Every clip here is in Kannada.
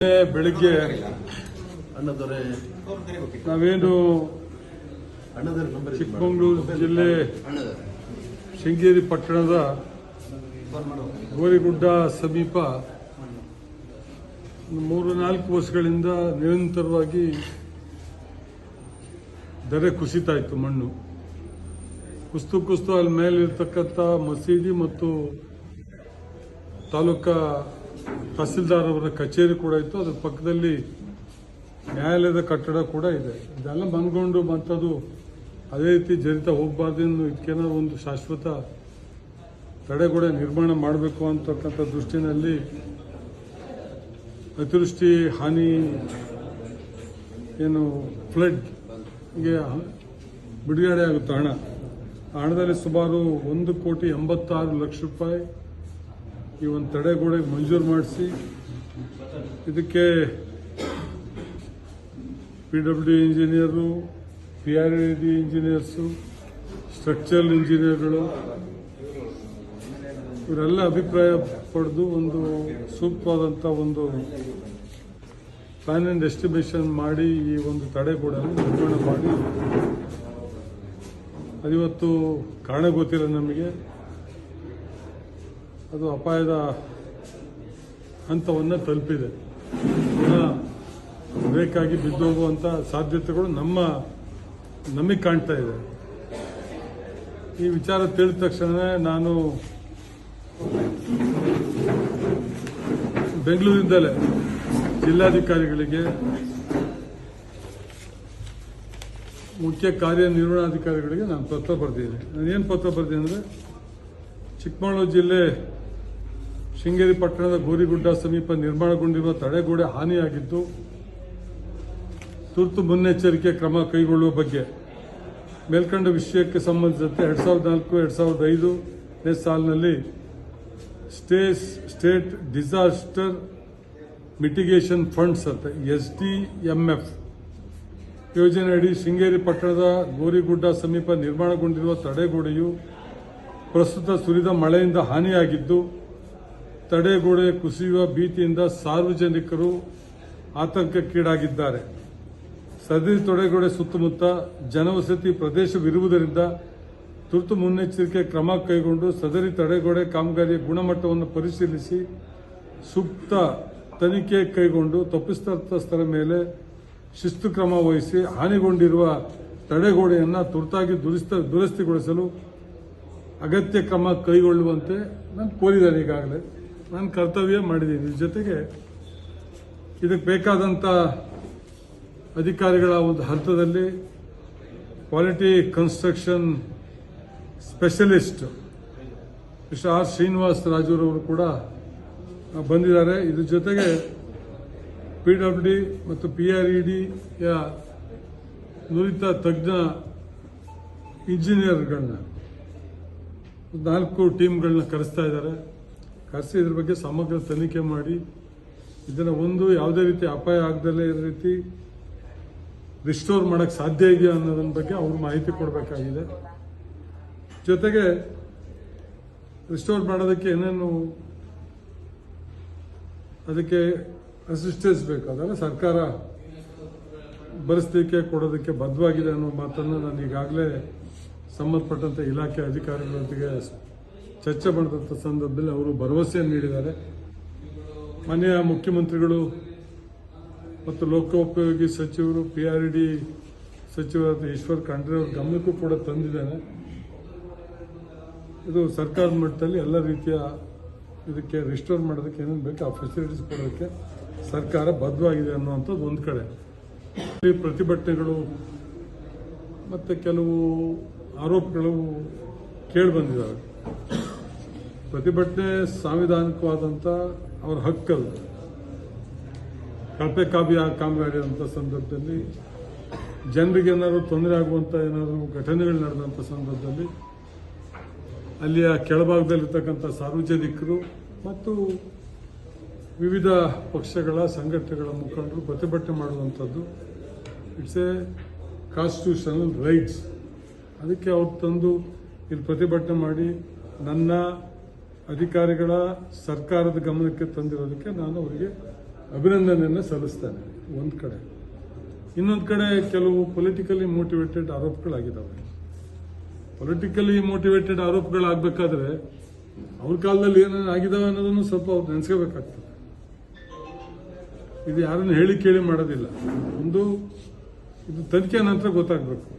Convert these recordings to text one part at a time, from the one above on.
ಬೆಳಿಗ್ಗೆ ನಾವೇನು ಚಿಕ್ಕಮಗಳೂರು ಜಿಲ್ಲೆ ಶೃಂಗೇರಿ ಪಟ್ಟಣದ ಗೋರಿಗುಡ್ಡ ಸಮೀಪ 3-4 ವರ್ಷಗಳಿಂದ ನಿರಂತರವಾಗಿ ದರೆ ಕುಸಿತಾ ಇತ್ತು. ಮಣ್ಣು ಕುಸ್ತು ಅಲ್ಲಿ ಮೇಲಿರ್ತಕ್ಕಂಥ ಮಸೀದಿ ಮತ್ತು ತಾಲೂಕಾ ತಹಸೀಲ್ದಾರ್ ಅವರ ಕಚೇರಿ ಕೂಡ ಇತ್ತು. ಅದರ ಪಕ್ಕದಲ್ಲಿ ನ್ಯಾಯಾಲಯದ ಕಟ್ಟಡ ಕೂಡ ಇದೆ. ಇದೆಲ್ಲ ಮನ್ಕೊಂಡು ಮತ್ತದು ಅದೇ ರೀತಿ ಜರಿತಾ ಹೋಗಬಾರ್ದು. ಇದಕ್ಕೇನಾದ್ರು ಒಂದು ಶಾಶ್ವತ ತಡೆಗೋಡೆ ನಿರ್ಮಾಣ ಮಾಡಬೇಕು ಅಂತಕ್ಕಂಥ ದೃಷ್ಟಿನಲ್ಲಿ ಅತಿವೃಷ್ಟಿ ಹಾನಿ ಏನು ಫ್ಲಡ್ಗೆ ಬಿಡುಗಡೆ ಆಗುತ್ತೆ ಹಣ. ಆ ಹಣದಲ್ಲಿ ಸುಮಾರು 1,86,00,000 ರೂಪಾಯಿ ಈ ಒಂದು ತಡೆಗೋಡೆ ಮಂಜೂರು ಮಾಡಿಸಿ ಇದಕ್ಕೆ PWD engineer, PRD engineers, structural ಇಂಜಿನಿಯರ್ಗಳು ಇವರೆಲ್ಲ ಅಭಿಪ್ರಾಯ ಪಡೆದು ಒಂದು ಸೂಕ್ತವಾದಂಥ ಒಂದು ಪ್ಲಾನ್ ಆ್ಯಂಡ್ ಎಸ್ಟಿಮೇಷನ್ ಮಾಡಿ ಈ ಒಂದು ತಡೆಗೋಡೆಯನ್ನು ನಿರ್ಮಾಣ ಮಾಡಿ ಅದಿವತ್ತು ಕಾರಣ ಗೊತ್ತಿಲ್ಲ ನಮಗೆ. ಅದು ಅಪಾಯದ ಹಂತವನ್ನು ತಲುಪಿದೆ. ಬೇಕಾಗಿ ಬಿದ್ದೋಗುವಂಥ ಸಾಧ್ಯತೆಗಳು ನಮಗೆ ಕಾಣ್ತಾ ಇದೆ. ಈ ವಿಚಾರ ತಿಳಿದ ತಕ್ಷಣ ನಾನು ಬೆಂಗಳೂರಿಂದಲೇ ಜಿಲ್ಲಾಧಿಕಾರಿಗಳಿಗೆ, ಮುಖ್ಯ ಕಾರ್ಯನಿರ್ವಹಣಾಧಿಕಾರಿಗಳಿಗೆ ನಾನು ಪತ್ರ ಬರೆದಿದ್ದೀನಿ. ನಾನೇನು ಪತ್ರ ಬರೆದಿದ್ದೀನಿ ಅಂದರೆ, ಚಿಕ್ಕಮಗಳೂರು ಜಿಲ್ಲೆ ಶೃಂಗೇರಿ ಪಟ್ಟಣದ ಗೋರಿಗುಡ್ಡ ಸಮೀಪ ನಿರ್ಮಾಣಗೊಂಡಿರುವ ತಡೆಗೋಡೆ ಹಾನಿಯಾಗಿದ್ದು ತುರ್ತು ಮುನ್ನೆಚ್ಚರಿಕೆ ಕ್ರಮ ಕೈಗೊಳ್ಳುವ ಬಗ್ಗೆ ಮೇಲ್ಕಂಡ ವಿಷಯಕ್ಕೆ ಸಂಬಂಧಿಸಿದಂತೆ 2004-2005 ಸಾಲಿನಲ್ಲಿ ಸ್ಟೇಟ್ ಡಿಸಾಸ್ಟರ್ ಮಿಟಿಗೇಷನ್ ಫಂಡ್ಸ್ ಅಂತ SDMF ಯೋಜನೆಯಡಿ ಶೃಂಗೇರಿ ಪಟ್ಟಣದ ಗೋರಿಗುಡ್ಡ ಸಮೀಪ ನಿರ್ಮಾಣಗೊಂಡಿರುವ ತಡೆಗೋಡೆಯು ಪ್ರಸ್ತುತ ಸುರಿದ ಮಳೆಯಿಂದ ಹಾನಿಯಾಗಿದ್ದು ತಡೆಗೋಡೆ ಕುಸಿಯುವ ಭೀತಿಯಿಂದ ಸಾರ್ವಜನಿಕರು ಆತಂಕಕ್ಕೀಡಾಗಿದ್ದಾರೆ. ಸದರಿ ತಡೆಗೋಡೆ ಸುತ್ತಮುತ್ತ ಜನವಸತಿ ಪ್ರದೇಶವಿರುವುದರಿಂದ ತುರ್ತು ಮುನ್ನೆಚ್ಚರಿಕೆ ಕ್ರಮ ಕೈಗೊಂಡು ಸದರಿ ತಡೆಗೋಡೆ ಕಾಮಗಾರಿಯ ಗುಣಮಟ್ಟವನ್ನು ಪರಿಶೀಲಿಸಿ ಸೂಕ್ತ ತನಿಖೆ ಕೈಗೊಂಡು ತಪ್ಪಿತಸ್ಥರ ಮೇಲೆ ಶಿಸ್ತು ಕ್ರಮ ವಹಿಸಿ ಹಾನಿಗೊಂಡಿರುವ ತಡೆಗೋಡೆಯನ್ನು ತುರ್ತಾಗಿ ದುರಸ್ತಿಗೊಳಿಸಲು ಅಗತ್ಯ ಕ್ರಮ ಕೈಗೊಳ್ಳುವಂತೆ ನಾನು ಕೋರಿದ್ದೇನೆ. ಈಗಾಗಲೇ ನಾನು ಕರ್ತವ್ಯ ಮಾಡಿದ್ದೀನಿ. ಇದ್ರ ಜೊತೆಗೆ ಇದಕ್ಕೆ ಬೇಕಾದಂಥ ಅಧಿಕಾರಿಗಳ ಒಂದು ಹಂತದಲ್ಲಿ quality construction specialist mister R. Srinivas ರಾಜುರವರು ಕೂಡ ಬಂದಿದ್ದಾರೆ. ಇದ್ರ ಜೊತೆಗೆ PWD ಮತ್ತು PREDಯ ನುರಿತ ತಜ್ಞ ಇಂಜಿನಿಯರ್ಗಳನ್ನ 4 ಟೀಮ್ಗಳನ್ನ ಕರೆಸ್ತಾ ಇದ್ದಾರೆ. ಕರೆಸಿ ಇದ್ರ ಬಗ್ಗೆ ಸಮಗ್ರ ತನಿಖೆ ಮಾಡಿ ಇದನ್ನು ಯಾವುದೇ ರೀತಿ ಅಪಾಯ ಆಗದಲ್ಲೇ ಇರೋ ರೀತಿ ರಿಸ್ಟೋರ್ ಮಾಡೋಕ್ಕೆ ಸಾಧ್ಯ ಇದೆಯಾ ಅನ್ನೋದ್ರ ಬಗ್ಗೆ ಅವರು ಮಾಹಿತಿ ಕೊಡಬೇಕಾಗಿದೆ. ಜೊತೆಗೆ ರಿಸ್ಟೋರ್ ಮಾಡೋದಕ್ಕೆ ಏನೇನು ಅದಕ್ಕೆ ಅಸಿಸ್ಟೆನ್ಸ್ ಬೇಕು ಅದೆಲ್ಲ ಸರ್ಕಾರ ಭರಿಸಲಿಕ್ಕೆ ಕೊಡೋದಕ್ಕೆ ಬದ್ಧವಾಗಿದೆ ಅನ್ನೋ ಮಾತನ್ನು ನಾನು ಈಗಾಗಲೇ ಸಂಬಂಧಪಟ್ಟಂಥ ಇಲಾಖೆ ಅಧಿಕಾರಿಗಳೊಂದಿಗೆ ಚರ್ಚೆ ಮಾಡಿದಂಥ ಸಂದರ್ಭದಲ್ಲಿ ಅವರು ಭರವಸೆಯನ್ನು ನೀಡಿದ್ದಾರೆ. ಮಾನ್ಯ ಮುಖ್ಯಮಂತ್ರಿಗಳು ಮತ್ತು ಲೋಕೋಪಯೋಗಿ ಸಚಿವರು, PRD ಸಚಿವರಾದ ಈಶ್ವರ್ ಖಂಡ್ರೆ ಅವರ ಗಮನಕ್ಕೂ ಕೂಡ ತಂದಿದ್ದೇನೆ. ಇದು ಸರ್ಕಾರದ ಮಟ್ಟದಲ್ಲಿ ಎಲ್ಲ ರೀತಿಯ ಇದಕ್ಕೆ ರಿಸ್ಟೋರ್ ಮಾಡೋದಕ್ಕೆ ಏನೇನು ಬೇಕು ಆ ಫೆಸಿಲಿಟೀಸ್ ಕೊಡೋದಕ್ಕೆ ಸರ್ಕಾರ ಬದ್ಧವಾಗಿದೆ ಅನ್ನುವಂಥದ್ದು ಒಂದು ಕಡೆ. ಈ ಪ್ರತಿಭಟನೆಗಳು ಮತ್ತು ಕೆಲವು ಆರೋಪಗಳು ಕೇಳಿಬಂದಿದ್ದಾವೆ. ಪ್ರತಿಭಟನೆ ಸಾಂವಿಧಾನಿಕವಾದಂಥ ಅವರ ಹಕ್ಕಲ್ಲ. ಕಳಪೆ ಕಾಮಗಾರಿ ಅಂತ ಸಂದರ್ಭದಲ್ಲಿ ಜನರಿಗೆ ಏನಾದ್ರು ತೊಂದರೆ ಆಗುವಂಥ ಏನಾದರೂ ಘಟನೆಗಳು ನಡೆದಂಥ ಸಂದರ್ಭದಲ್ಲಿ ಅಲ್ಲಿಯ ಕೆಳಭಾಗದಲ್ಲಿರ್ತಕ್ಕಂಥ ಸಾರ್ವಜನಿಕರು ಮತ್ತು ವಿವಿಧ ಪಕ್ಷಗಳ ಸಂಘಟನೆಗಳ ಮುಖಂಡರು ಪ್ರತಿಭಟನೆ ಮಾಡುವಂಥದ್ದು ಇಟ್ಸ್ ಎ ಕಾನ್ಸ್ಟಿಟ್ಯೂಷನಲ್ ರೈಟ್ಸ್. ಅದಕ್ಕೆ ಅವ್ರು ತಂದು ಇಲ್ಲಿ ಪ್ರತಿಭಟನೆ ಮಾಡಿ ನನ್ನ ಅಧಿಕಾರಿಗಳ ಸರ್ಕಾರದ ಗಮನಕ್ಕೆ ತಂದಿರೋದಕ್ಕೆ ನಾನು ಅವರಿಗೆ ಅಭಿನಂದನೆಯನ್ನು ಸಲ್ಲಿಸ್ತಾನೆ ಒಂದು ಕಡೆ. ಇನ್ನೊಂದು ಕಡೆ ಕೆಲವು ಪೊಲಿಟಿಕಲಿ ಮೋಟಿವೇಟೆಡ್ ಆರೋಪಗಳಾಗಿದ್ದಾವೆ. ಪೊಲಿಟಿಕಲಿ ಮೋಟಿವೇಟೆಡ್ ಆರೋಪಗಳಾಗಬೇಕಾದ್ರೆ ಅವ್ರ ಕಾಲದಲ್ಲಿ ಏನೇನು ಆಗಿದ್ದಾವೆ ಅನ್ನೋದನ್ನು ಸ್ವಲ್ಪ ಅವ್ರು ನೆನೆಸ್ಕೋಬೇಕಾಗ್ತದೆ. ಇದು ಯಾರನ್ನು ಹೇಳಿ ಕೇಳಿ ಮಾಡೋದಿಲ್ಲ. ಒಂದು ಇದು ತನಿಖೆ ನಂತರ ಗೊತ್ತಾಗಬೇಕು.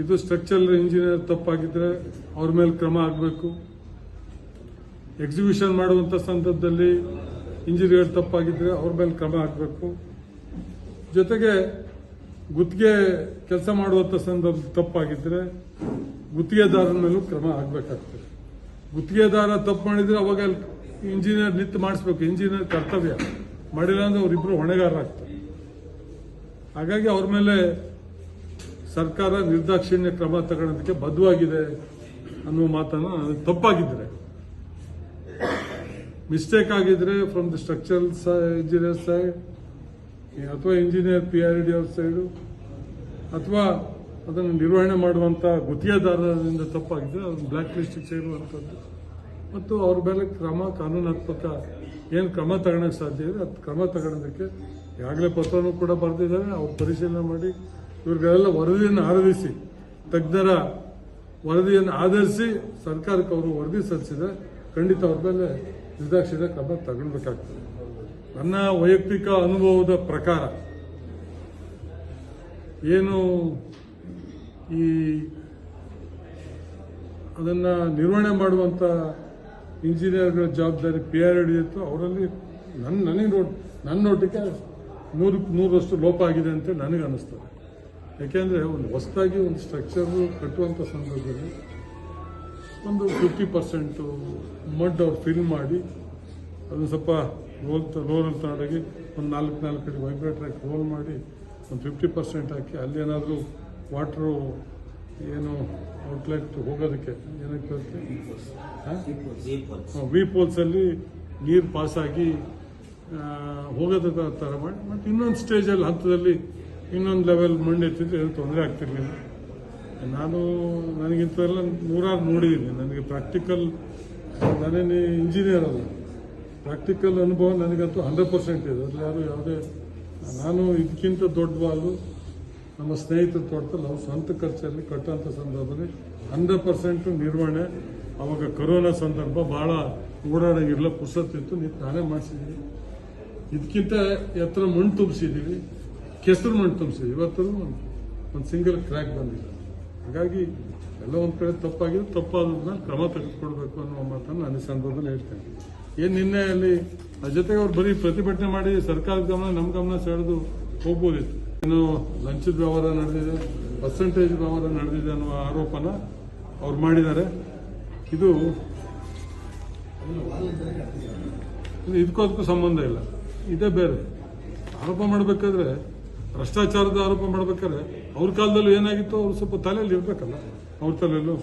ಇದು ಸ್ಟ್ರಕ್ಚರಲ್ ಇಂಜಿನಿಯರ್ ತಪ್ಪಾಗಿದ್ರೆ ಅವ್ರ ಮೇಲೆ ಕ್ರಮ ಆಗಬೇಕು. ಎಕ್ಸಿಕ್ಯೂಷನ್ ಮಾಡುವಂಥ ಸಂದರ್ಭದಲ್ಲಿ ಇಂಜಿನಿಯರ್ ತಪ್ಪಾಗಿದ್ರೆ ಅವ್ರ ಮೇಲೆ ಕ್ರಮ ಆಗಬೇಕು. ಜೊತೆಗೆ ಗುತ್ತಿಗೆ ಕೆಲಸ ಮಾಡುವಂಥ ಸಂದರ್ಭ ತಪ್ಪಾಗಿದ್ರೆ ಗುತ್ತಿಗೆದಾರನ ಮೇಲೂ ಕ್ರಮ ಆಗಬೇಕಾಗ್ತದೆ. ಗುತ್ತಿಗೆದಾರ ತಪ್ಪು ಮಾಡಿದ್ರೆ ಅವಾಗ ಇಂಜಿನಿಯರ್ ನಿಂತು ಮಾಡಿಸ್ಬೇಕು. ಇಂಜಿನಿಯರ್ ಕರ್ತವ್ಯ ಮಾಡಿಲ್ಲ ಅಂದ್ರೆ ಅವರಿಬ್ಬರು ಹೊಣೆಗಾರರಾಗ್ತಾರೆ. ಹಾಗಾಗಿ ಅವ್ರ ಮೇಲೆ ಸರ್ಕಾರ ನಿರ್ದಾಕ್ಷಿಣ್ಯ ಕ್ರಮ ತಗೊಳ್ಳೋದಕ್ಕೆ ಬದ್ಧವಾಗಿದೆ ಅನ್ನುವ ಮಾತನ್ನು ತಪ್ಪಾಗಿದ್ರೆ, ಮಿಸ್ಟೇಕ್ ಆಗಿದ್ರೆ from the structural engineer side ಅಥವಾ ಇಂಜಿನಿಯರ್ PRD ಅವ್ರ ಸೈಡು ಅಥವಾ ಅದನ್ನು ನಿರ್ವಹಣೆ ಮಾಡುವಂಥ ಗುತ್ತಿಗೆದಾರರಿಂದ ತಪ್ಪಾಗಿದ್ರೆ ಅದನ್ನು ಬ್ಲ್ಯಾಕ್ ಲಿಸ್ಟಿಗೆ ಸೇರುವಂಥದ್ದು ಮತ್ತು ಅವ್ರ ಮೇಲೆ ಕ್ರಮ ಕಾನೂನಾತ್ಮಕ ಏನು ಕ್ರಮ ತಗೊಳಕ್ಕೆ ಸಾಧ್ಯ ಇದೆ ಅದು ಕ್ರಮ ತಗೊಳ್ಳೋದಕ್ಕೆ ಈಗಾಗಲೇ ಪತ್ರನೂ ಕೂಡ ಬರೆದಿದ್ದಾರೆ. ಅವ್ರು ಪರಿಶೀಲನೆ ಮಾಡಿ ಇವ್ರಿಗೆಲ್ಲ ವರದಿಯನ್ನು ಆಧರಿಸಿ, ತಜ್ಞರ ವರದಿಯನ್ನು ಆಧರಿಸಿ ಸರ್ಕಾರಕ್ಕೆ ಅವರು ವರದಿ ಸಲ್ಲಿಸಿದರೆ ಖಂಡಿತ ಅವ್ರ ಮೇಲೆ ನಿರ್ದಾಕ್ಷಿಣ್ಯ ಕ್ರಮ ತಗೊಳ್ಬೇಕಾಗ್ತದೆ. ನನ್ನ ವೈಯಕ್ತಿಕ ಅನುಭವದ ಪ್ರಕಾರ ಏನು ಈ ಅದನ್ನು ನಿರ್ವಹಣೆ ಮಾಡುವಂಥ ಇಂಜಿನಿಯರ್ಗಳ ಜವಾಬ್ದಾರಿ PRD ಇತ್ತು. ಅವರಲ್ಲಿ ನನ್ನ ನೋಟಿಗೆ 100% ಲೋಪ ಆಗಿದೆ ಅಂತ ನನಗೆ ಅನ್ನಿಸ್ತದೆ. ಯಾಕೆಂದರೆ ಒಂದು ಹೊಸದಾಗಿ ಒಂದು ಸ್ಟ್ರಕ್ಚರ್ ಕಟ್ಟುವಂಥ ಸಂದರ್ಭದಲ್ಲಿ ಒಂದು 50% ಮಡ್ ಅವ್ರು ಫಿಲ್ ಮಾಡಿ ಅದನ್ನು ಸ್ವಲ್ಪ ರೋಲ್ ತಗೊಂಡೋಗಿ ಒಂದು 4 ಕಡೆ ವೈಬ್ರೇಟರ್ ಹಾಕಿ ರೋಲ್ ಮಾಡಿ ಒಂದು 50% ಹಾಕಿ ಅಲ್ಲಿ ಏನಾದರೂ ವಾಟ್ರು ಏನು ಔಟ್ಲೆಟ್ ಹೋಗೋದಕ್ಕೆ ಏನಕ್ಕೆ ವಿ ಪೋಲ್ಸಲ್ಲಿ ನೀರು ಪಾಸಾಗಿ ಹೋಗೋದ ಥರ ಮಾಡಿ ಮತ್ತು ಇನ್ನೊಂದು ಸ್ಟೇಜಲ್ಲಿ ಹಂತದಲ್ಲಿ ಇನ್ನೊಂದು ಲೆವೆಲ್ ಮಣ್ಣು ಎತ್ತಿದ್ರೆ ಏನು ತೊಂದರೆ ಆಗ್ತಿರ್ಲಿಲ್ಲ. ನನಗಿಂಥವೆಲ್ಲ ನೂರಾರು ನೋಡಿದ್ದೀನಿ. ನನಗೆ ಪ್ರಾಕ್ಟಿಕಲ್, ನಾನೇನು ಇಂಜಿನಿಯರ್ ಅಲ್ಲ, ಪ್ರಾಕ್ಟಿಕಲ್ ಅನುಭವ ನನಗಂತೂ 100% ಇದೆ. ಅದ್ರಲ್ಲಿ ಯಾವುದೇ ನಾನು ಇದಕ್ಕಿಂತ ದೊಡ್ಡ ವಾಲು ನಮ್ಮ ಸ್ನೇಹಿತರ ತೋಟದಲ್ಲಿ ಅವ್ರ ಸ್ವಂತ ಖರ್ಚಲ್ಲಿ ಕಟ್ಟುವಂಥ ಸಂದರ್ಭದಲ್ಲಿ 100% ನಿರ್ವಹಣೆ. ಅವಾಗ ಕೊರೋನಾ ಸಂದರ್ಭ ಭಾಳ ಓಡಾಡೋಂಗಿರಲಿಲ್ಲ, ಪುರ್ಸತ್ತಿತ್ತು, ನಾನೇ ಮಾಡಿಸಿದ್ದೀವಿ. ಇದಕ್ಕಿಂತ ಎತ್ತರ ಮಣ್ಣು ತುಂಬಿಸಿದ್ದೀವಿ, ಕೆಸರು ಮಣ್ಣು ತುಂಬಿಸಿದ್ದೀವಿ. ಇವತ್ತು ಒಂದು ಸಿಂಗಲ್ ಕ್ರ್ಯಾಕ್ ಬಂದಿಲ್ಲ. ಹಾಗಾಗಿ ಎಲ್ಲ ಒಂದು ಕಡೆ ತಪ್ಪಾಗಿದೆ, ತಪ್ಪಾದನ್ನ ಕ್ರಮ ತೆಗೆದುಕೊಡ್ಬೇಕು ಅನ್ನೋ ಮಾತನ್ನು ನಾನು ಈ ಸಂದರ್ಭದಲ್ಲಿ ಹೇಳ್ತೇನೆ. ಏನು ನಿನ್ನೆ ಅಲ್ಲಿ ಜೊತೆಗೆ ಅವ್ರು ಬರೀ ಪ್ರತಿಭಟನೆ ಮಾಡಿ ಸರ್ಕಾರದ ಗಮನ ನಮ್ಮ ಗಮನ ಸೆಳೆದು ಹೋಗ್ಬೋದಿತ್ತು. ಏನು ಲಂಚದ ವ್ಯವಹಾರ ನಡೆದಿದೆ, ಪರ್ಸೆಂಟೇಜ್ ವ್ಯವಹಾರ ನಡೆದಿದೆ ಅನ್ನುವ ಆರೋಪನ ಅವ್ರು ಮಾಡಿದ್ದಾರೆ. ಇದಕ್ಕೂ ಅದಕ್ಕೂ ಸಂಬಂಧ ಇಲ್ಲ, ಇದೇ ಬೇರೆ. ಆರೋಪ ಮಾಡಬೇಕಾದ್ರೆ, ಭ್ರಷ್ಟಾಚಾರದ ಆರೋಪ ಮಾಡಬೇಕಾದ್ರೆ ಅವ್ರ ಕಾಲದಲ್ಲೂ ಏನಾಗಿತ್ತು ಅವ್ರು ಸ್ವಲ್ಪ ತಲೆಯಲ್ಲಿ ಇರಬೇಕಲ್ಲ, ಅವ್ರ ತಲೆಯಲ್ಲೂ.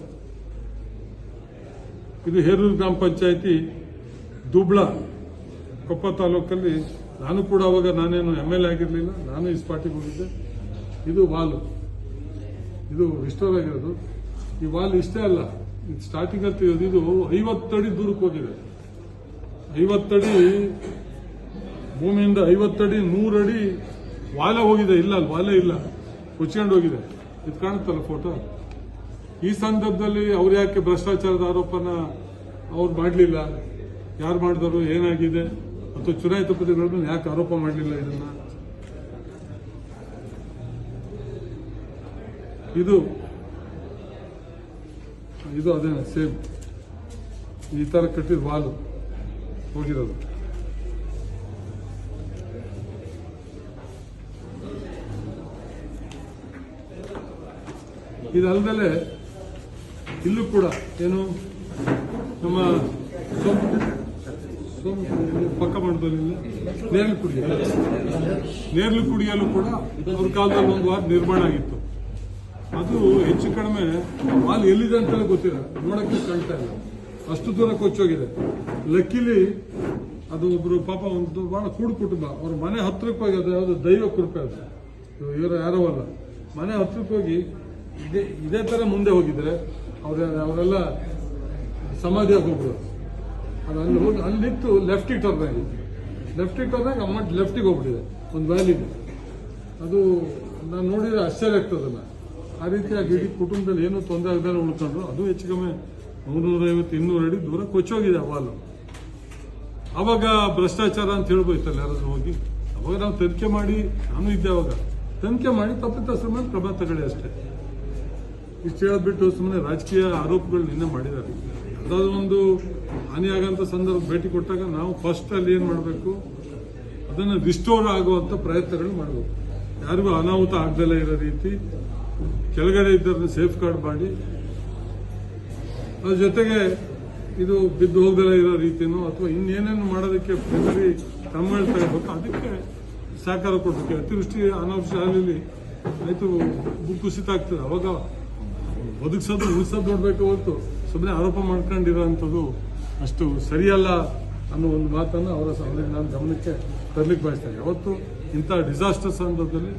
ಇದು ಹೇರೂರು ಗ್ರಾಮ ಪಂಚಾಯಿತಿ ದುಬ್ಳ ಕೊಪ್ಪ ತಾಲೂಕಲ್ಲಿ ನಾನು ಕೂಡ ಅವಾಗ ನಾನೇನು MLA ಆಗಿರಲಿಲ್ಲ, ನಾನು ಈ ಸ್ಪಾಟಿಗೆ ಹೋಗಿದ್ದೆ. ಇದು ವಾಲು, ಇದು ರಿಸ್ಟೋರ್ ಆಗಿರೋದು. ಈ ವಾಲ್ ಇಷ್ಟೇ ಅಲ್ಲ, ಇದು ಸ್ಟಾರ್ಟಿಂಗ್ ಅಂತ ಇದು 50 ಅಡಿ ದೂರಕ್ಕೆ ಹೋಗಿದೆ. 50 ಅಡಿ ಭೂಮಿಯಿಂದ 50 ಅಡಿ 100 ಅಡಿ ವಾಲೆ ಹೋಗಿದೆ. ಇಲ್ಲ, ಅಲ್ಲಿ ವಾಲೆ ಇಲ್ಲ, ಕುಚ್ಕೊಂಡು ಹೋಗಿದೆ. ಇದು ಕಾಣುತ್ತಲ್ಲ ಫೋಟೋ. ಈ ಸಂದರ್ಭದಲ್ಲಿ ಅವ್ರು ಯಾಕೆ ಭ್ರಷ್ಟಾಚಾರದ ಆರೋಪನ ಅವ್ರು ಮಾಡಲಿಲ್ಲ? ಯಾರು ಮಾಡಿದವರು, ಏನಾಗಿದೆ, ಅಥವಾ ಚುನಾಯಿತ ಪ್ರತಿಗಳನ್ನು ಯಾಕೆ ಆರೋಪ ಮಾಡಲಿಲ್ಲ? ಇದು ಅದೇನೆ ಸೇಮ್ ಈ ತರ ಕಟ್ಟಿದ ವಾಲು ಹೋಗಿರೋದು. ಇದಲ್ಲದೆ ಇಲ್ಲೂ ಕೂಡ ಏನು ನಮ್ಮ ಪಕ್ಕ ಮಠದಲ್ಲಿ ನೇರ್ಲು ಕುಡಿಯಲು ಕೂಡ ಅವ್ರ ಕಾಲದಲ್ಲಿ ಒಂದು ವಾರ ನಿರ್ಮಾಣ ಆಗಿತ್ತು. ಅದು ಹೆಚ್ಚು ಕಡಿಮೆ ವಾಲ್ ಎಲ್ಲಿದೆ ಅಂತಲೇ ಗೊತ್ತಿಲ್ಲ, ನೋಡಕ್ಕೆ ಕಾಣ್ತಾ ಇಲ್ಲ, ಅಷ್ಟು ದೂರ ಕೊಚ್ಚೋಗಿದೆ. ಲಕ್ಕಿಲಿ ಅದು ಒಬ್ರು ಪಾಪ ಒಂದು ಬಹಳ ಕೂಡು ಕುಟುಂಬ, ಅವ್ರ ಮನೆ ಹತ್ರಕ್ಕೆ ಹೋಗಿ, ಅದು ಯಾವುದು ದೈವ ಕೃಪೆ, ಅದು ಇವರು ಯಾರೋ ಅಲ್ಲ, ಮನೆ ಹತ್ರಕ್ಕೆ ಹೋಗಿ ಇದೇ ತರ ಮುಂದೆ ಹೋಗಿದ್ರೆ ಅವರೆಲ್ಲ ಸಮಾಧಿಯಾಗಿ ಹೋಗ್ಬೋದು. ಅದು ಅಲ್ಲಿ ಹೋಗಿ ಅಲ್ಲಿ ನಿಂತು ಲೆಫ್ಟಿಗೆ ಟರ್ನ್ ಆಗಿದೆ. ಲೆಫ್ಟಿಗೆ ಹೋದಾಗ ಅಮೌಂಟ್ ಲೆಫ್ಟಿಗೆ ಹೋಗ್ಬಿಟ್ಟಿದೆ, ಒಂದು ವ್ಯಾಲಿಗೆ. ಅದು ನಾನು ನೋಡಿದ್ರೆ ಆಶ್ಚರ್ಯ ಆಗ್ತದಲ್ಲ. ಆ ರೀತಿಯಾಗಿ ಇಡೀ ಕುಟುಂಬದಲ್ಲಿ ಏನೂ ತೊಂದರೆ ಆಗದೆ ಉಳ್ಕೊಂಡ್ರು. ಅದು ಹೆಚ್ಚು ಕಮ್ಮಿ 150-200 ಅಡಿ ದೂರ ಕೊಚ್ಚೋಗಿದೆ ಆ ವಾಲು. ಅವಾಗ ಭ್ರಷ್ಟಾಚಾರ ಅಂತ ಹೇಳ್ಬೋಯ್ತಲ್ಲ ಯಾರಾದ್ರೂ ಹೋಗಿ. ಅವಾಗ ನಾವು ತನಿಖೆ ಮಾಡಿ, ನಾನು ಇದ್ದೆ ಅವಾಗ, ತನಿಖೆ ಮಾಡಿ ತಪ್ಪಿತಸ್ಥರ ಮೇಲೆ ಕ್ರಮ ತಗೊಳ್ಳಿ ಅಷ್ಟೇ. ಇಷ್ಟು ಹೇಳಬಿಟ್ಟು ಸುಮ್ಮನೆ ರಾಜಕೀಯ ಆರೋಪಗಳು ನಿನ್ನೆ ಮಾಡಿದ್ದಾರೆ. ಅದಾದ ಒಂದು ಹಾನಿಯಾಗಂತ ಸಂದರ್ಭ ಭೇಟಿ ಕೊಟ್ಟಾಗ ನಾವು ಫಸ್ಟ್ ಅಲ್ಲಿ ಏನ್ ಮಾಡಬೇಕು, ಅದನ್ನು ರಿಸ್ಟೋರ್ ಆಗುವಂತ ಪ್ರಯತ್ನಗಳು ಮಾಡಬೇಕು. ಯಾರಿಗೂ ಅನಾಹುತ ಆಗದಲ್ಲೇ ಇರೋ ರೀತಿ ಕೆಳಗಡೆ ಇದ್ದರನ್ನ ಸೇಫ್ ಗಾರ್ಡ್ ಮಾಡಿ, ಅದ್ರ ಜೊತೆಗೆ ಇದು ಬಿದ್ದು ಹೋಗದಲ್ಲೇ ಇರೋ ರೀತಿನೋ ಅಥವಾ ಇನ್ನೇನೇನು ಮಾಡೋದಕ್ಕೆ ಪ್ರತಿ ಕ್ರಮಗಳು ತಗೋಬೇಕು, ಅದಕ್ಕೆ ಸಹಕಾರ ಕೊಡಬೇಕು. ಅತಿವೃಷ್ಟಿ ಅನಾವೃಷ್ಟಿ ಆಗಲಿ ಆಯ್ತು, ಭೂಕುಸಿತ ಆಗ್ತದೆ. ಅವಾಗ ಬದುಕ್ಸೋದು ಉಳಿಸೋದು ನೋಡ್ಬೇಕು ಹೊರತು ಸುಮ್ಮನೆ ಆರೋಪ ಮಾಡ್ಕೊಂಡಿರೋ ಅಂಥದ್ದು ಅಷ್ಟು ಸರಿಯಲ್ಲ ಅನ್ನೋ ಒಂದು ಮಾತನ್ನು ಅವರಿಗೆ ನಾನು ಗಮನಕ್ಕೆ ತರಲಿಕ್ಕೆ ಬಯಸ್ತೇನೆ. ಯಾವತ್ತು ಇಂಥ ಡಿಸಾಸ್ಟರ್ ಸಂದರ್ಭದಲ್ಲಿ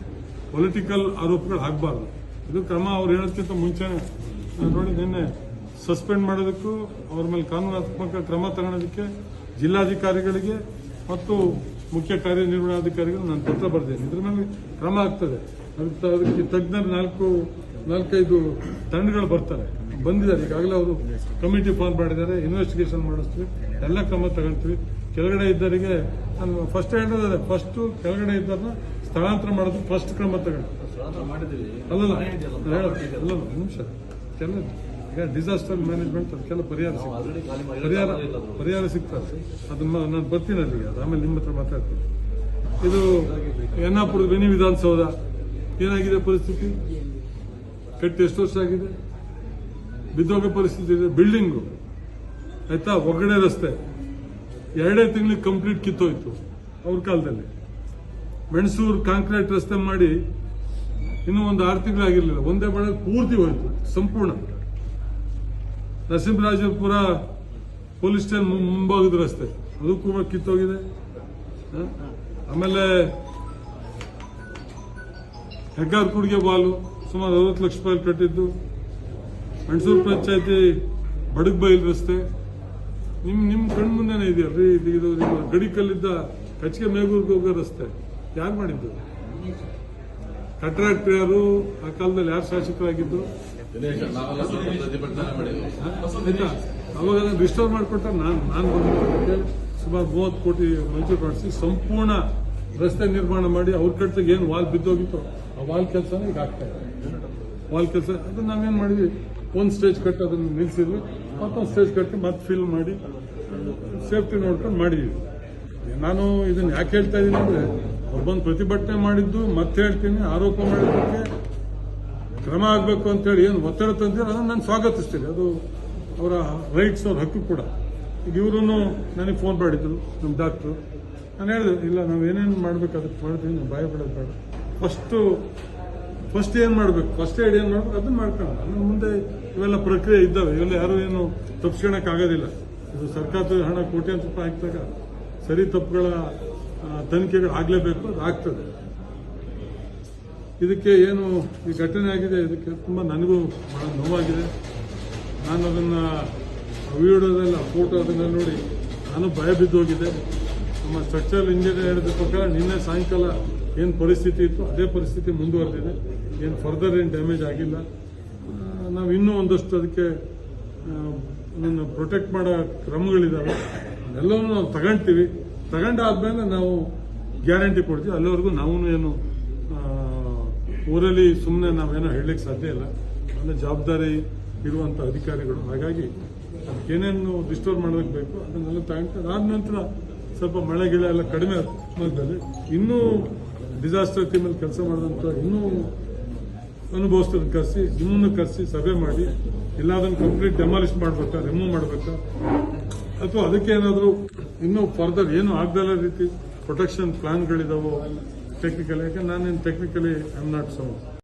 ಪೊಲಿಟಿಕಲ್ ಆರೋಪಗಳು ಆಗಬಾರ್ದು. ಇದು ಕ್ರಮ ಅವ್ರು ಹೇಳೋದಕ್ಕಿಂತ ಮುಂಚೆ ನೋಡಿ ನಿನ್ನೆ ಸಸ್ಪೆಂಡ್ ಮಾಡೋದಕ್ಕೂ ಅವ್ರ ಮೇಲೆ ಕಾನೂನಾತ್ಮಕ ಕ್ರಮ ತಗೊಳ್ಳೋದಕ್ಕೆ ಜಿಲ್ಲಾಧಿಕಾರಿಗಳಿಗೆ ಮತ್ತು ಮುಖ್ಯ ಕಾರ್ಯನಿರ್ವಹಣಾಧಿಕಾರಿಗಳು ನಾನು ಪತ್ರ ಬರೆದೇನೆ. ಇದ್ರ ಮೇಲೆ ಕ್ರಮ ಆಗ್ತದೆ. ಅದಕ್ಕೆ ತಜ್ಞರು 4-5 ತಂಡಗಳು ಬರ್ತಾರೆ, ಬಂದಿದ್ದಾರೆ. ಈಗಾಗಲೇ ಅವರು ಕಮಿಟಿ ಫಾರ್ಮ್ ಮಾಡಿದ್ದಾರೆ, ಇನ್ವೆಸ್ಟಿಗೇಷನ್ ಮಾಡಿಸ್ತೀವಿ, ಎಲ್ಲ ಕ್ರಮ ತಗೊಳ್ತೀವಿ. ಕೆಳಗಡೆ ಇದ್ದವರಿಗೆ ನಾನು ಫಸ್ಟ್ ಹೇಳಿದ್ರೆ ಫಸ್ಟ್ ಕೆಳಗಡೆ ಇದ್ದವ್ರನ್ನ ಸ್ಥಳಾಂತರ ಮಾಡೋದು ಫಸ್ಟ್ ಕ್ರಮ ತಗೊಳ್ಳಿ. ಅಲ್ಲಲ್ಲ ನಿಮಿಷ ಕೆಲ ಈಗ ಡಿಸಾಸ್ಟರ್ ಮ್ಯಾನೇಜ್ಮೆಂಟ್ ಅದಕ್ಕೆಲ್ಲ ಪರಿಹಾರ ಸಿಗ್ತದೆ. ಅದನ್ನ ನಾನು ಬರ್ತೀನಿ ಅಲ್ಲಿಗೆ, ಆಮೇಲೆ ನಿಮ್ಮ ಹತ್ರ ಮಾತಾಡ್ತೀನಿ. ಇದು ಯನ್ನಾಪುರದ ಮಿನಿ ವಿಧಾನಸೌಧ ಏನಾಗಿದೆ ಪರಿಸ್ಥಿತಿ? ಕಟ್ಟಿ ಎಷ್ಟು ವರ್ಷ ಆಗಿದೆ? ಬಿದ್ದೋಗೋ ಪರಿಸ್ಥಿತಿ ಇದೆ. ಬಿಲ್ಡಿಂಗು ಆಯ್ತಾ, ಒಳಗಡೆ ರಸ್ತೆ 2 ತಿಂಗಳಿಗೆ ಕಂಪ್ಲೀಟ್ ಕಿತ್ತೋಯ್ತು ಅವ್ರ ಕಾಲದಲ್ಲಿ. ಮೆಣಸೂರು ಕಾಂಕ್ರೀಟ್ ರಸ್ತೆ ಮಾಡಿ ಇನ್ನೂ ಒಂದು 6 ತಿಂಗಳಾಗಿರ್ಲಿಲ್ಲ, ಒಂದೇ ಬೆಳೆ ಪೂರ್ತಿ ಹೋಯ್ತು ಸಂಪೂರ್ಣ. ನರಸಿಂಹರಾಜಪುರ ಪೊಲೀಸ್ ಸ್ಟೇಷನ್ ಮುಂಭಾಗದ ರಸ್ತೆ ಅದು ಕೂಡ ಕಿತ್ತೋಗಿದೆ. ಆಮೇಲೆ ಹೆಗ್ಗಾರ್ಕುಡ್ಗೆ ಬಾಲು ಸುಮಾರು 60 ಲಕ್ಷ ರೂಪಾಯಿ ಕಟ್ಟಿದ್ದು. ಮೆಣಸೂರು ಪಂಚಾಯತಿ ಬಡಗ್ಬೈಲ್ ರಸ್ತೆ ನಿಮ್ ಕಣ್ಮುಂದೆನೇ ಇದೆಯಲ್ರಿ. ಇದು ಗಡಿಕಲ್ಲಿದ್ದ ಕಚ್ಗೆ ಮೇಗೂರ್ಗೆ ಹೋಗೋ ರಸ್ತೆ ಯಾರು ಮಾಡಿದ್ದು? ಕಾಂಟ್ರಾಕ್ಟರ್ ಯಾರು? ಆ ಕಾಲದಲ್ಲಿ ಯಾರು ಶಾಸಕರಾಗಿದ್ದು? ಆಯ್ತಾ, ಅವಾಗ ರಿಸ್ಟೋರ್ ಮಾಡಿಕೊಟ್ಟ ನಾನು ಬಂದು ಸುಮಾರು 30 ಕೋಟಿ ಮಂಜೂರು ಮಾಡಿಸಿ ಸಂಪೂರ್ಣ ರಸ್ತೆ ನಿರ್ಮಾಣ ಮಾಡಿ ಅವ್ರ ಕಟ್ಟಿಗೆ ಏನು ವಾಲ್ ಬಿದ್ದೋಗಿತ್ತು ಆ ವಾಲ್ ಕೆಲಸನ ಈಗ ಆಗ್ತಾ ಇದೆ. ವಾಲ್ ಕೆಲಸ ಅದನ್ನ ನಾವೇನ್ ಮಾಡಿದ್ವಿ, ಒಂದು ಸ್ಟೇಜ್ ಕಟ್ಟಿ ಅದನ್ನು ನಿಲ್ಸಿದ್ವಿ, ಮತ್ತೊಂದು ಸ್ಟೇಜ್ ಕಟ್ಟಿ ಮತ್ತೆ ಫಿಲ್ ಮಾಡಿ ಸೇಫ್ಟಿ ನೋಡ್ಕೊಂಡು ಮಾಡಿದ್ವಿ. ನಾನು ಇದನ್ನ ಯಾಕೆ ಹೇಳ್ತಾ ಇದ್ದೀನಿ ಅಂದ್ರೆ, ಅವ್ರು ಬಂದು ಪ್ರತಿಭಟನೆ ಮಾಡಿದ್ದು ಮತ್ತೆ ಹೇಳ್ತೀನಿ, ಆರೋಪ ಮಾಡಿದ್ದಕ್ಕೆ ಕ್ರಮ ಆಗಬೇಕು ಅಂತೇಳಿ ಏನು ಒತ್ತಡ ತಂದಿರೋ ಅದನ್ನು ನಾನು ಸ್ವಾಗತಿಸ್ತೀನಿ. ಅದು ಅವರ ರೈಟ್ಸ್, ಅವ್ರ ಹಕ್ಕು ಕೂಡ. ಈಗ ಇವರು ನನಗೆ ಫೋನ್ ಮಾಡಿದ್ರು, ನಮ್ಮ ಡಾಕ್ಟ್ರು. ನಾನು ಹೇಳಿದೆ, ಇಲ್ಲ ನಾವು ಏನೇನು ಮಾಡ್ಬೇಕು ಅದಕ್ಕೆ ಮಾಡ್ತೀವಿ, ನಾವು ಭಯ ಪಡೋದು ಬೇಡ. ಫಸ್ಟ್ ಏನು ಮಾಡಬೇಕು, ಫಸ್ಟ್ ಏಡ್ ಏನು ಮಾಡ್ಬೇಕು ಅದನ್ನ ಮಾಡ್ಕೊಳ್ಳೋಣ. ನನ್ನ ಮುಂದೆ ಇವೆಲ್ಲ ಪ್ರಕ್ರಿಯೆ ಇದ್ದಾವೆ, ಇವೆಲ್ಲ ಯಾರು ಏನು ತಪ್ಪಿಸ್ಕೊಳಕ್ ಆಗೋದಿಲ್ಲ. ಇದು ಸರ್ಕಾರದ ಹಣ ಕೋಟ್ಯಾಂತರ ರೂಪಾಯಿ ಹಾಕಿದಾಗ ಸರಿ ತಪ್ಪುಗಳ ತನಿಖೆಗಳು ಆಗಲೇಬೇಕು, ಅದು ಆಗ್ತದೆ. ಇದಕ್ಕೆ ಏನು ಈ ಘಟನೆ ಆಗಿದೆ, ಇದಕ್ಕೆ ತುಂಬ ನನಗೂ ಬಹಳ ನೋವಾಗಿದೆ. ನಾನು ಅದನ್ನ ವಿಡಿಯೋದೆಲ್ಲ ಫೋಟೋ ಅದನ್ನ ನೋಡಿ ನಾನು ಭಯ ಬಿದ್ದೋಗಿದೆ. ನಮ್ಮ ಸ್ಟ್ರಕ್ಚರಲ್ ಇಂಜಿನಿಯರ್ ಹೇಳಿದ ಪ್ರಕಾರ ನಿನ್ನೆ ಸಾಯಂಕಾಲ ಏನು ಪರಿಸ್ಥಿತಿ ಇತ್ತು ಅದೇ ಪರಿಸ್ಥಿತಿ ಮುಂದುವರೆದಿದೆ. ಏನು ಫರ್ದರ್ ಏನು ಡ್ಯಾಮೇಜ್ ಆಗಿಲ್ಲ. ನಾವು ಇನ್ನೂ ಒಂದಷ್ಟು ಅದಕ್ಕೆ ಪ್ರೊಟೆಕ್ಟ್ ಮಾಡೋ ಕ್ರಮಗಳಿದ್ದಾವೆ, ಎಲ್ಲವನ್ನೂ ನಾವು ತಗೊಳ್ತೀವಿ. ತಗೊಂಡಾದ್ಮೇಲೆ ನಾವು ಗ್ಯಾರಂಟಿ ಕೊಡ್ತೀವಿ. ಅಲ್ಲಿವರೆಗೂ ನಾವು ಏನು ಊರಲ್ಲಿ ಸುಮ್ಮನೆ ನಾವೇನೋ ಹೇಳಲಿಕ್ಕೆ ಸಾಧ್ಯ ಇಲ್ಲ. ಅಂದರೆ ಜವಾಬ್ದಾರಿ ಇರುವಂಥ ಅಧಿಕಾರಿಗಳು. ಹಾಗಾಗಿ ಏನೇನು ರಿಸ್ಟೋರ್ ಮಾಡೋದಕ್ಕೆ ಬೇಕು ಅದನ್ನೆಲ್ಲ ತಗೊಂಡು ಅದಾದ ನಂತರ ಸ್ವಲ್ಪ ಮಳೆ ಗಿಳೆ ಎಲ್ಲ ಕಡಿಮೆ ಆದ್ಮೇಲೆ ಇನ್ನೂ ಡಿಸಾಸ್ಟರ್ ಟೀಮಲ್ಲಿ ಕೆಲಸ ಮಾಡಿದಂಥ ಇನ್ನೂ ಅನುಭವಿಸ್ತದನ್ನು ಕರೆಸಿ, ಇನ್ನೂ ಕರೆಸಿ ಸಭೆ ಮಾಡಿ ಇಲ್ಲ ಅದನ್ನು ಕಂಪ್ಲೀಟ್ ಡೆಮಾಲಿಷ್ ಮಾಡಬೇಕಾ, ರಿಮೂವ್ ಮಾಡಬೇಕಾ, ಅಥವಾ ಅದಕ್ಕೆ ಏನಾದರೂ ಇನ್ನೂ ಫರ್ದರ್ ಏನು ಆಗದಲ್ಲ ರೀತಿ ಪ್ರೊಟೆಕ್ಷನ್ ಪ್ಲಾನ್ಗಳಿದಾವೋ ಟೆಕ್ನಿಕಲಿ. ಯಾಕಂದ್ರೆ ನಾನೇನು technically I am not sound.